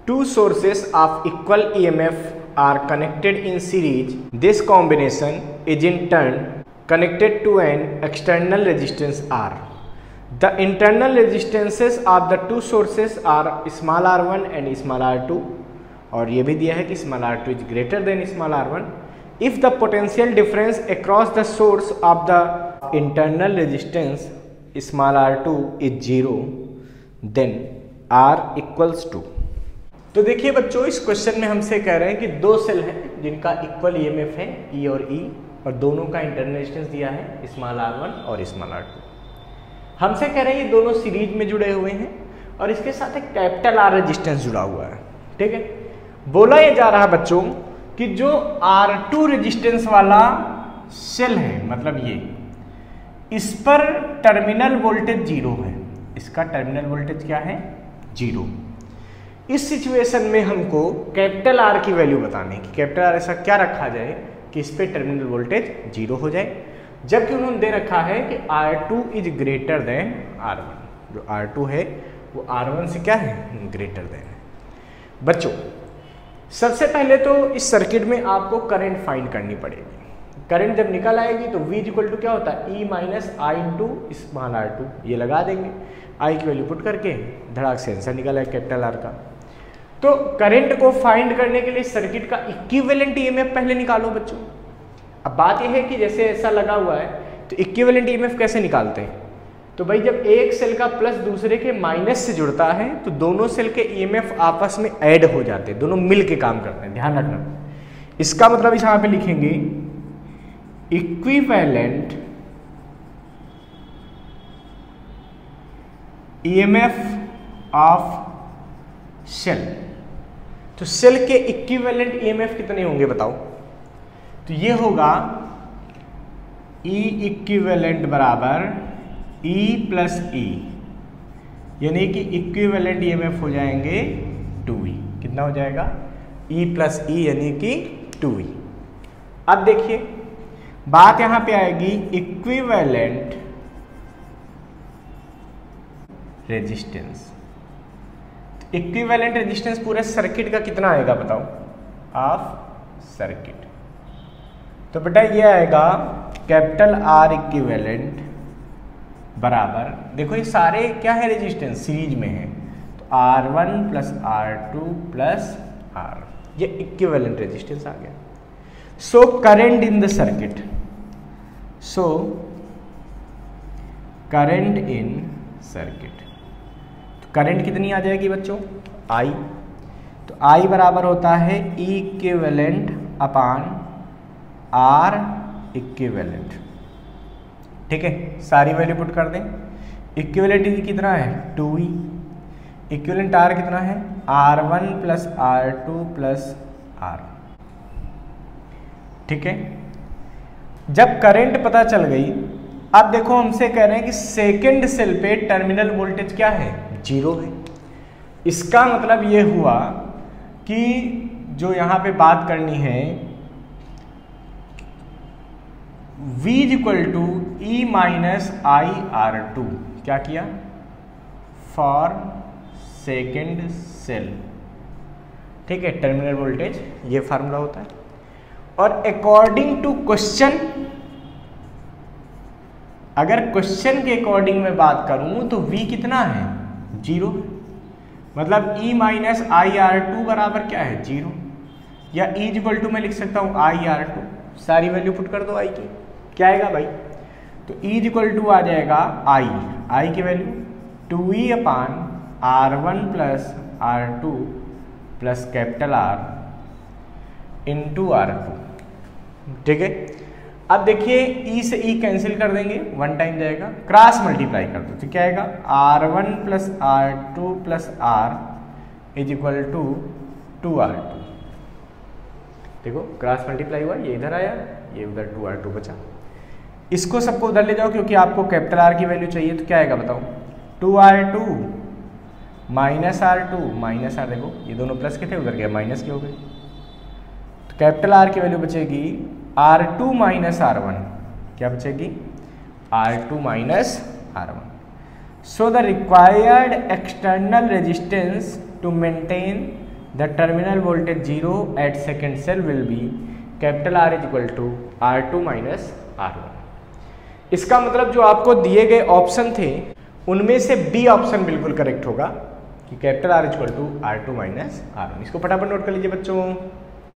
two sources of equal EMF are connected in series. This combination is in turn connected to an external resistance R. The internal resistances of the two sources are small r1 and small r2. और ये भी दिया है कि small r2 is greater than small r1. If the potential difference across the source of the internal resistance small r2 is 0, then R equals to। तो देखिए बच्चों, इस क्वेश्चन में हमसे कह रहे हैं कि दो सेल हैं जिनका इक्वल ईएमएफ है E और E, और दोनों का इंटरनल रेजिस्टेंस दिया है स्मॉल r1 और स्मॉल r2। हमसे कह रहे हैं ये दोनों सीरीज में जुड़े हुए हैं और इसके साथ एक कैपिटल R रेजिस्टेंस जुड़ा हुआ है। ठीक है, बोला ये जा रहा है बच्चों कि जो R2 रेजिस्टेंस वाला सेल है, मतलब ये, इस पर टर्मिनल वोल्टेज 0 है। इसका टर्मिनल वोल्टेज क्या है? 0। इस सिचुएशन में हमको कैपिटल R की वैल्यू बतानी है कि कैपिटल R ऐसा क्या रखा जाए कि इस पे टर्मिनल वोल्टेज 0 हो जाए, जबकि उन्होंने दे रखा है कि R2 is greater than R1। जो R2 है वो R1 से क्या है? ग्रेटर देन है। बच्चों, सबसे पहले तो इस सर्किट में आपको करंट फाइंड करनी पड़ेगी। करंट जब निकल आएगी तो V इक्वल टू क्या होता है? E माइनस आई इंटू स्मॉल r2। ये लगा देंगे, I की वैल्यू पुट करके धड़ाक से आंसर निकला है कैपिटल R का। तो करंट को फाइंड करने के लिए सर्किट का इक्विवेलेंट ईएमएफ पहले निकालो बच्चों। अब बात यह है कि जैसे ऐसा लगा हुआ है तो इक्विवेलेंट ईएमएफ कैसे निकालते हैं? तो भाई जब एक सेल का प्लस दूसरे के माइनस से जुड़ता है तो दोनों सेल के ईएमएफ आपस में ऐड हो जाते हैं, दोनों मिल के काम करते हैं। ध्यान रखना, इसका मतलब इस यहाँ पे लिखेंगे इक्विवेलेंट ईएमएफ ऑफ सेल। तो सेल के इक्विवेलेंट ईएमएफ कितने होंगे बताओ? तो ये होगा E इक्विवेलेंट बराबर E प्लस E, यानी कि इक्विवेलेंट ईएमएफ हो जाएंगे 2E। कितना हो जाएगा? E प्लस E यानी कि 2E। अब देखिए बात यहां पे आएगी इक्विवेलेंट रेजिस्टेंस। इक्विवेलेंट रेजिस्टेंस पूरे सर्किट का कितना आएगा बताओ? Of circuit. तो बेटा ये आएगा कैपिटल R इक्विवेलेंट बराबर, देखो ये सारे क्या है? रेजिस्टेंस सीरीज में है, तो R1 plus R2 plus R, ये इक्विवेलेंट रेजिस्टेंस आ गया। So current in the circuit, so current in circuit, current कितनी आ जाएगी बच्चों? I। तो I बराबर होता है E इक्विवेलेंट अपान R इक्विवेलेंट। ठीक है, सारी वैल्यू पुट कर दें। इक्विवेलेंट E कितना है? 2E। इक्विवेलेंट R कितना है? R1 plus R2 plus R। ठीक है, जब करंट पता चल गई, अब देखो हमसे कह रहे हैं कि सेकेंड सेल पे टर्मिनल वोल्टेज क्या है? 0 है। इसका मतलब ये हुआ कि जो यहां पे बात करनी है V equal to E minus I R2, क्या किया? For second cell. ठीक है, टर्मिनल वोल्टेज ये फार्मूला होता है। और अकॉर्डिंग टू क्वेश्चन, अगर क्वेश्चन के अकॉर्डिंग मैं बात करूं तो V कितना है? 0। मतलब E माइनस आई R2 बराबर क्या है? 0। या E इक्वल टू मैं लिख सकता हूं आई R2, सारी वैल्यू पुट कर दो I की, क्या आएगा भाई? तो E इक्वल टू आ जाएगा I की वैल्यू 2E अपान R1 plus R2 plus capital R into R2। ठीक है, अब देखिए E से E कैंसिल कर देंगे, 1 टाइम जाएगा, क्रॉस मल्टीप्लाई कर दो तो क्या आएगा? R1 plus R2 plus R is equal to 2R2। देखो क्रॉस मल्टीप्लाई हुआ, ये इधर आया, ये उधर 2R2 बचा। इसको सबको उधर ले जाओ क्योंकि आपको कैपिटल R की वैल्यू चाहिए, तो क्या आएगा बताओ? 2R2 minus R2 minus R, देखो ये दोनों प्लस के थे, उधर गया माइनस के हो गए। तो कैपिटल R की वैल्यू बचेगी R2 माइनस R1, क्या बचेगी? R2 minus R1। So the required external resistance to maintain the terminal voltage 0 at second cell will be capital R is equal to R2 minus R1। इसका मतलब जो आपको दिए गए ऑप्शन थे उनमें से बी ऑप्शन बिल्कुल करेक्ट होगा कि capital R is equal to R2 minus R1। इसको फटाफट नोट कर लीजिए बच्चों।